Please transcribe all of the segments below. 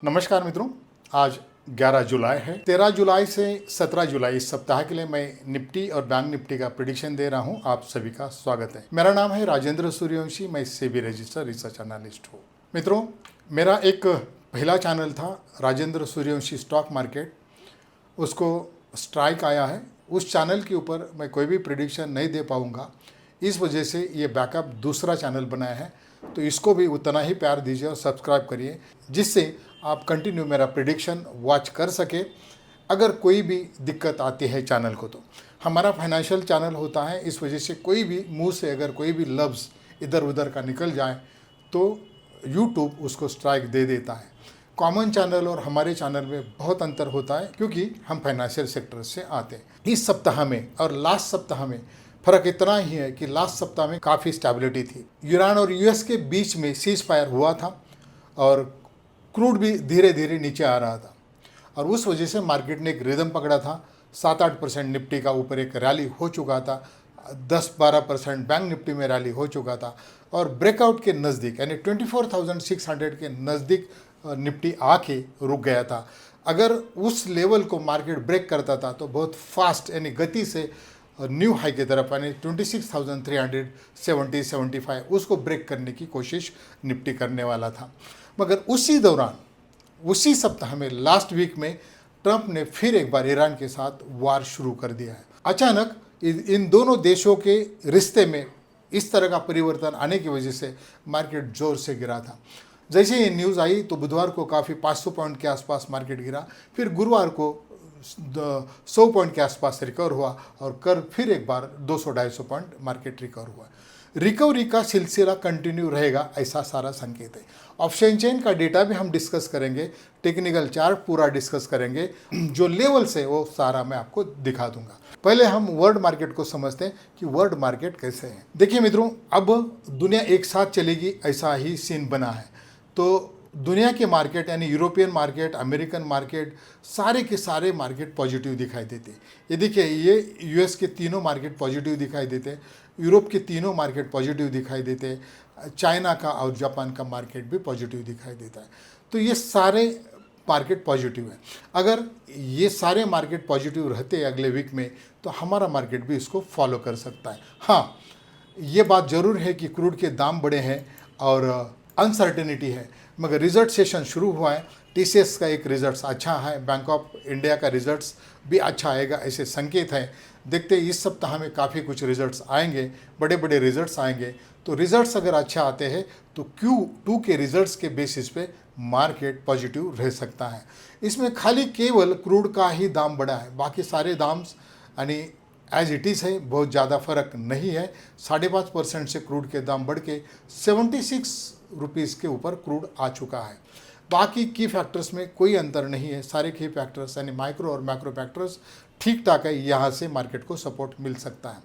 नमस्कार मित्रों, आज 11 जुलाई है। 13 जुलाई से 17 जुलाई इस सप्ताह के लिए मैं निफ्टी और बैंक निफ्टी का प्रेडिक्शन दे रहा हूं। आप सभी का स्वागत है। मेरा नाम है राजेंद्र सूर्यवंशी, मैं सेबी रजिस्टर्ड रिसर्च एनालिस्ट हूं। मित्रों, मेरा एक पहला चैनल था राजेंद्र सूर्यवंशी स्टॉक मार्केट, उसको स्ट्राइक आया है। उस चैनल के ऊपर मैं कोई भी प्रेडिक्शन नहीं दे पाऊंगा, इस वजह से ये बैकअप दूसरा चैनल बनाया है। तो इसको भी उतना ही प्यार दीजिए और सब्सक्राइब करिए, जिससे आप कंटिन्यू मेरा प्रेडिक्शन वॉच कर सके। अगर कोई भी दिक्कत आती है चैनल को, तो हमारा फाइनेंशियल चैनल होता है, इस वजह से कोई भी मुंह से अगर कोई भी लफ्ज़ इधर उधर का निकल जाए तो यूट्यूब उसको स्ट्राइक दे देता है। कॉमन चैनल और हमारे चैनल में बहुत अंतर होता है, क्योंकि हम फाइनेंशियल सेक्टर से आते हैं। इस सप्ताह में और लास्ट सप्ताह में फ़र्क इतना ही है कि लास्ट सप्ताह में काफ़ी स्टेबिलिटी थी। ईरान और यूएस के बीच में सीज फायर हुआ था और क्रूड भी धीरे धीरे नीचे आ रहा था, और उस वजह से मार्केट ने एक रिदम पकड़ा था। 7-8% निफ्टी का ऊपर एक रैली हो चुका था, 10-12% बैंक निफ्टी में रैली हो चुका था, और ब्रेकआउट के नज़दीक यानी 24,600 के नज़दीक निफ्टी आके रुक गया था। अगर उस लेवल को मार्केट ब्रेक करता था तो बहुत फास्ट यानी गति से न्यू हाई की तरफ यानी 26,370-75 उसको ब्रेक करने की कोशिश निफ्टी करने वाला था। मगर उसी दौरान, उसी सप्ताह में, लास्ट वीक में ट्रंप ने फिर एक बार ईरान के साथ वार शुरू कर दिया है। अचानक इन दोनों देशों के रिश्ते में इस तरह का परिवर्तन आने की वजह से मार्केट जोर से गिरा था। जैसे ये न्यूज़ आई तो बुधवार को काफ़ी 500 पॉइंट के आसपास मार्केट गिरा, फिर गुरुवार को 100 पॉइंट के आसपास रिकवर हुआ, और कल फिर एक बार 200-250 पॉइंट मार्केट रिकवर हुआ। रिकवरी का सिलसिला कंटिन्यू रहेगा, ऐसा सारा संकेत है। ऑप्शन चेन का डेटा भी हम डिस्कस करेंगे, टेक्निकल चार्ट पूरा डिस्कस करेंगे, जो लेवल्स है वो सारा मैं आपको दिखा दूंगा। पहले हम वर्ल्ड मार्केट को समझते हैं कि वर्ल्ड मार्केट कैसे है। देखिए मित्रों, अब दुनिया एक साथ चलेगी ऐसा ही सीन बना है। तो दुनिया के मार्केट यानी यूरोपियन मार्केट, अमेरिकन मार्केट, सारे के सारे मार्केट पॉजिटिव दिखाई देते हैं। ये देखिए, ये यूएस के तीनों मार्केट पॉजिटिव दिखाई देते हैं, यूरोप के तीनों मार्केट पॉजिटिव दिखाई देते हैं, चाइना का और जापान का मार्केट भी पॉजिटिव दिखाई देता है। तो ये सारे मार्केट पॉजिटिव है। अगर ये सारे मार्केट पॉजिटिव रहते अगले वीक में, तो हमारा मार्केट भी इसको फॉलो कर सकता है। हाँ, ये बात ज़रूर है कि क्रूड के दाम बढ़े हैं और अनसर्टेनिटी है, मगर रिजल्ट सेशन शुरू हुआ है। टीसीएस का एक रिजल्ट्स अच्छा है, बैंक ऑफ इंडिया का रिजल्ट्स भी अच्छा आएगा, ऐसे संकेत हैं। देखते इस सप्ताह में काफ़ी कुछ रिजल्ट्स आएंगे, बड़े बड़े रिजल्ट्स आएंगे। तो रिजल्ट्स अगर अच्छा आते हैं तो Q2 के रिजल्ट्स के बेसिस पे मार्केट पॉजिटिव रह सकता है। इसमें खाली केवल क्रूड का ही दाम बढ़ा है, बाकी सारे दाम यानी एज इट इज़ है, बहुत ज़्यादा फर्क नहीं है। 5.5% से क्रूड के दाम बढ़ के 76 रुपीज़ के ऊपर क्रूड आ चुका है। बाकी की फैक्टर्स में कोई अंतर नहीं है, सारे की फैक्टर्स यानी माइक्रो और मैक्रो फैक्टर्स ठीक ठाक है, यहाँ से मार्केट को सपोर्ट मिल सकता है।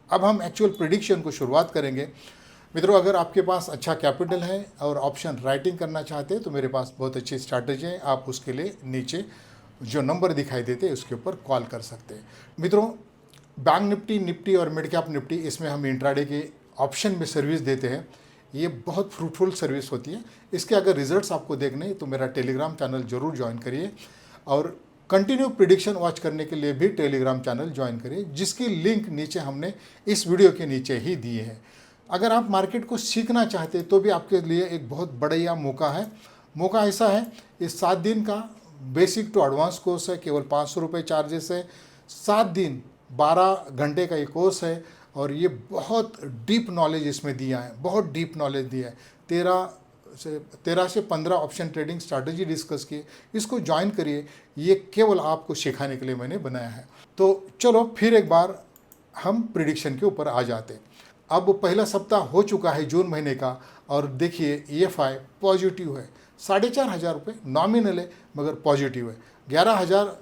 अब हम एक्चुअल प्रिडिक्शन को शुरुआत करेंगे। मित्रों, अगर आपके पास अच्छा कैपिटल है और ऑप्शन राइटिंग करना चाहते हैं तो मेरे पास बहुत अच्छी स्ट्रैटेजी है। आप उसके लिए नीचे जो नंबर दिखाई देते हैं उसके ऊपर कॉल कर सकते हैं। मित्रों, बैंक निफ्टी और मिड कैप निफ्टी, इसमें हम इंट्राडे के ऑप्शन में सर्विस देते हैं। ये बहुत फ्रूटफुल सर्विस होती है। इसके अगर रिजल्ट्स आपको देखने हैं तो मेरा टेलीग्राम चैनल ज़रूर ज्वाइन करिए, और कंटिन्यू प्रिडिक्शन वॉच करने के लिए भी टेलीग्राम चैनल ज्वाइन करिए, जिसकी लिंक नीचे हमने इस वीडियो के नीचे ही दी है। अगर आप मार्केट को सीखना चाहते तो भी आपके लिए एक बहुत बढ़िया मौका है। मौका ऐसा है, ये 7 दिन का बेसिक टू एडवांस कोर्स है, केवल 500 रुपये चार्जेस है। 7 दिन 12 घंटे का ये कोर्स है, और ये बहुत डीप नॉलेज इसमें दिया है, बहुत डीप नॉलेज दिया है। 13 से 15 ऑप्शन ट्रेडिंग स्ट्रैटेजी डिस्कस किए। इसको ज्वाइन करिए, ये केवल आपको सिखाने के लिए मैंने बनाया है। तो चलो फिर एक बार हम प्रिडिक्शन के ऊपर आ जाते हैं। अब पहला सप्ताह हो चुका है जून महीने का, और देखिए EFI पॉजिटिव है, 4,500 रुपये नॉमिनल है मगर पॉजिटिव है। 11,000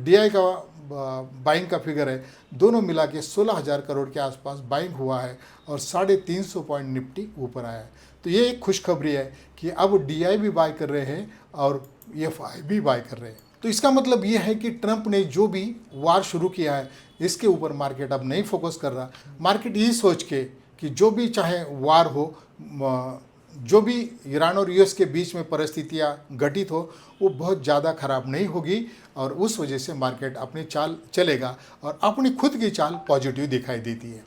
DI का बाइंग का फिगर है, दोनों मिला के 16,000 करोड़ के आसपास बाइंग हुआ है, और 350 पॉइंट निफ्टी ऊपर आया है। तो ये एक खुशखबरी है कि अब DI भी बाय कर रहे हैं और EFI भी बाय कर रहे हैं। तो इसका मतलब ये है कि ट्रंप ने जो भी वार शुरू किया है इसके ऊपर मार्केट अब नहीं फोकस कर रहा। मार्केट यही सोच के कि जो भी चाहे वार हो, जो भी ईरान और यूएस के बीच में परिस्थितियां घटित हो वो बहुत ज़्यादा खराब नहीं होगी और उस वजह से मार्केट अपनी चाल चलेगा और अपनी खुद की चाल पॉजिटिव दिखाई देती है।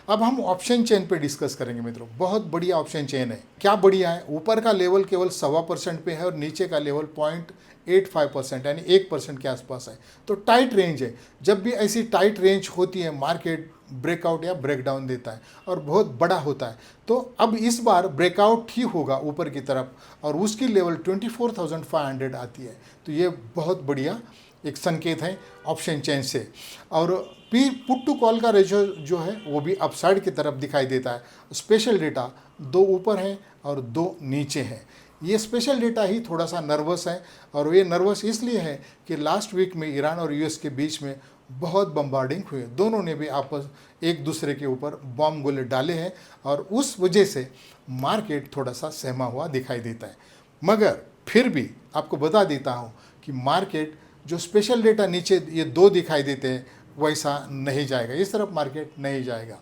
अब हम ऑप्शन चेन पे डिस्कस करेंगे मित्रों। बहुत बढ़िया ऑप्शन चेन है। क्या बढ़िया है, ऊपर का लेवल केवल 1.25% पे है और नीचे का लेवल 0.85% यानी 1% के आसपास है। तो टाइट रेंज है। जब भी ऐसी टाइट रेंज होती है मार्केट ब्रेकआउट या ब्रेकडाउन देता है और बहुत बड़ा होता है। तो अब इस बार ब्रेकआउट ही होगा ऊपर की तरफ और उसकी लेवल 24,500 आती है। तो ये बहुत बढ़िया एक संकेत है ऑप्शन चेन से। और फिर पुट टू कॉल का रेशो जो है वो भी अपसाइड की तरफ दिखाई देता है। स्पेशल डेटा 2 ऊपर है और 2 नीचे है। ये स्पेशल डेटा ही थोड़ा सा नर्वस है और ये नर्वस इसलिए है कि लास्ट वीक में ईरान और यूएस के बीच में बहुत बम्बार्डिंग हुए। दोनों ने भी आपस एक दूसरे के ऊपर बॉम्ब गोले डाले हैं और उस वजह से मार्केट थोड़ा सा सहमा हुआ दिखाई देता है। मगर फिर भी आपको बता देता हूँ कि मार्केट जो स्पेशल डेटा नीचे ये 2 दिखाई देते हैं वैसा नहीं जाएगा, इस तरफ मार्केट नहीं जाएगा।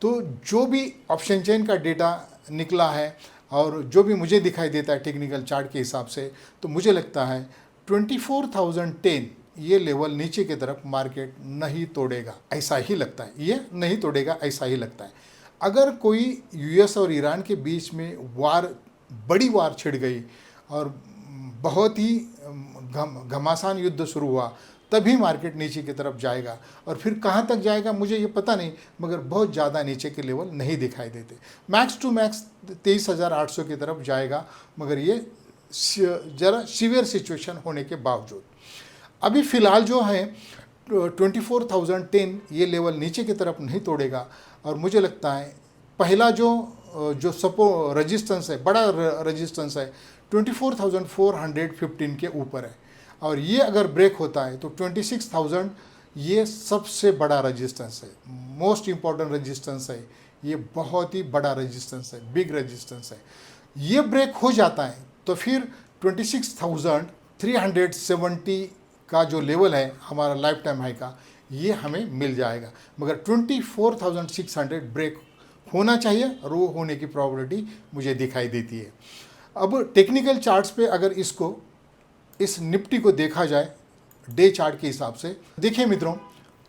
तो जो भी ऑप्शन चेन का डेटा निकला है और जो भी मुझे दिखाई देता है टेक्निकल चार्ट के हिसाब से, तो मुझे लगता है 24,010 ये लेवल नीचे की तरफ मार्केट नहीं तोड़ेगा, ऐसा ही लगता है। ये नहीं तोड़ेगा ऐसा ही लगता है। अगर कोई यूएस और ईरान के बीच में बड़ी वार छिड़ गई और बहुत ही घमासान युद्ध शुरू हुआ तभी मार्केट नीचे की तरफ जाएगा और फिर कहाँ तक जाएगा मुझे ये पता नहीं, मगर बहुत ज़्यादा नीचे के लेवल नहीं दिखाई देते। मैक्स टू मैक्स 23,800 की तरफ जाएगा, मगर ये ज़रा सीवियर सिचुएशन होने के बावजूद अभी फ़िलहाल जो है 24,010 ये लेवल नीचे की तरफ नहीं तोड़ेगा। और मुझे लगता है पहला जो रेजिस्टेंस है, बड़ा रेजिस्टेंस है 24,415 के ऊपर है और ये अगर ब्रेक होता है तो 26,000 ये सबसे बड़ा रेजिस्टेंस है, मोस्ट इम्पॉर्टेंट रेजिस्टेंस है। ये बहुत ही बड़ा रेजिस्टेंस है, बिग रेजिस्टेंस है। ये ब्रेक हो जाता है तो फिर 26,370 का जो लेवल है हमारा लाइफ टाइम हाई का, ये हमें मिल जाएगा। मगर 24,600 ब्रेक होना चाहिए और वो होने की प्रोबेबिलिटी मुझे दिखाई देती है। अब टेक्निकल चार्ट्स पे अगर इस निफ्टी को देखा जाए डे चार्ट के हिसाब से, देखिए मित्रों,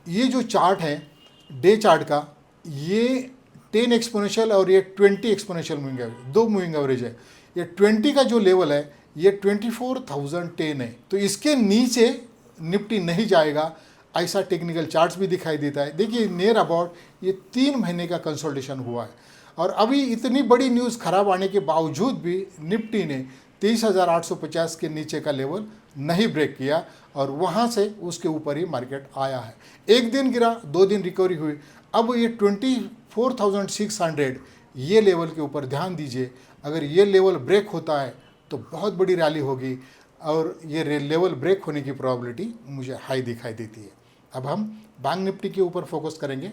ये जो चार्ट है डे चार्ट का, ये 10 एक्सपोनेंशियल और ये 20 exponential moving average, 2 moving average है। ये 20 का जो लेवल है ये 24,010 है। तो इसके नीचे निफ्टी नहीं जाएगा ऐसा टेक्निकल चार्ट्स भी दिखाई देता है। देखिए नियर अबाउट ये 3 महीने का कंसोलिडेशन हुआ है और अभी इतनी बड़ी न्यूज़ खराब आने के बावजूद भी निफ्टी ने 23,850 के नीचे का लेवल नहीं ब्रेक किया और वहाँ से उसके ऊपर ही मार्केट आया है। एक दिन गिरा, 2 दिन रिकवरी हुई। अब ये 24,600 ये लेवल के ऊपर ध्यान दीजिए। अगर ये लेवल ब्रेक होता है तो बहुत बड़ी रैली होगी और ये लेवल ब्रेक होने की प्रोबेबिलिटी मुझे हाई दिखाई देती है। अब हम बैंक निफ्टी के ऊपर फोकस करेंगे।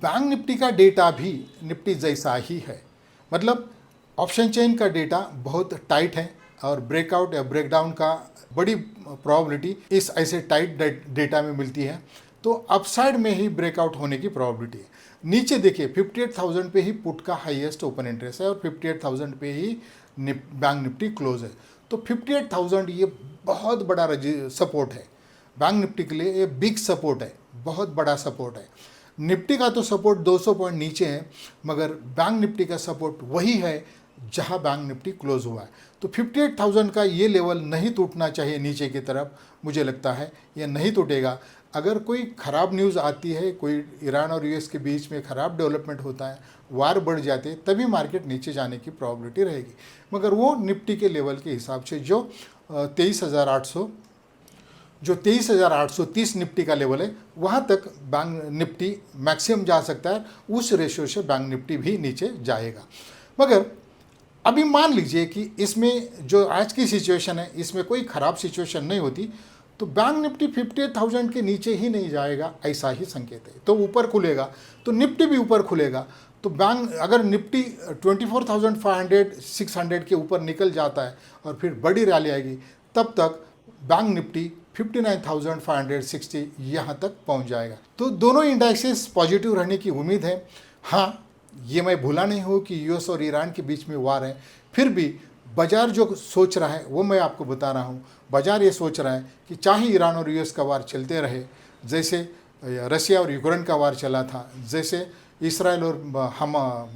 बैंक निफ्टी का डेटा भी निफ्टी जैसा ही है, मतलब ऑप्शन चेन का डेटा बहुत टाइट है और ब्रेकआउट या ब्रेकडाउन का बड़ी प्रोबेबिलिटी इस ऐसे टाइट डेटा में मिलती है। तो अपसाइड में ही ब्रेकआउट होने की प्रोबेबिलिटी है। नीचे देखिए 58,000 पे ही पुट का हाईएस्ट ओपन इंटरेस्ट है और 58,000 पे ही बैंक निफ्टी क्लोज है। तो 58,000 ये बहुत बड़ा सपोर्ट है बैंक निफ्टी के लिए, ये बिग सपोर्ट है, बहुत बड़ा सपोर्ट है। निफ्टी का तो सपोर्ट 200 पॉइंट नीचे है, मगर बैंक निफ्टी का सपोर्ट वही है जहां बैंक निफ्टी क्लोज हुआ है। तो 58,000 का ये लेवल नहीं टूटना चाहिए नीचे की तरफ, मुझे लगता है ये नहीं टूटेगा। अगर कोई ख़राब न्यूज़ आती है, कोई ईरान और यूएस के बीच में ख़राब डेवलपमेंट होता है, वार बढ़ जाते, तभी मार्केट नीचे जाने की प्रोबेबिलिटी रहेगी। मगर वो निफ्टी के लेवल के हिसाब से जो 23,830 निफ्टी का लेवल है वहाँ तक बैंक निफ्टी मैक्सिमम जा सकता है। उस रेशियो से बैंक निफ्टी भी नीचे जाएगा। मगर अभी मान लीजिए कि इसमें जो आज की सिचुएशन है इसमें कोई ख़राब सिचुएशन नहीं होती तो बैंक निफ्टी 58,000 के नीचे ही नहीं जाएगा, ऐसा ही संकेत है। तो ऊपर खुलेगा तो निफ्टी भी ऊपर खुलेगा। तो बैंक अगर निफ्टी 24,500-600 के ऊपर निकल जाता है और फिर बड़ी रैली आएगी, तब तक बैंक निफ्टी 59,560 यहाँ तक पहुँच जाएगा। तो दोनों इंडेक्सेस पॉजिटिव रहने की उम्मीद है। हाँ, ये मैं भूला नहीं हूँ कि यूएस और ईरान के बीच में वार है, फिर भी बाजार जो सोच रहा है वो मैं आपको बता रहा हूँ। बाजार ये सोच रहा है कि चाहे ईरान और यूएस का वार चलते रहे, जैसे रशिया और यूक्रेन का वार चला था, जैसे इसराइल और हम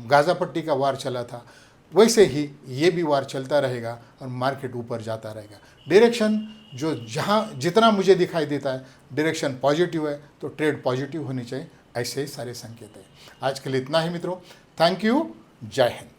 गाज़ा पट्टी का वार चला था, वैसे ही ये भी वार चलता रहेगा और मार्केट ऊपर जाता रहेगा। डायरेक्शन जो जहाँ जितना मुझे दिखाई देता है डायरेक्शन पॉजिटिव है, तो ट्रेड पॉजिटिव होनी चाहिए, ऐसे ही सारे संकेत है। आज के लिए इतना ही मित्रों, थैंक यू, जय हिंद।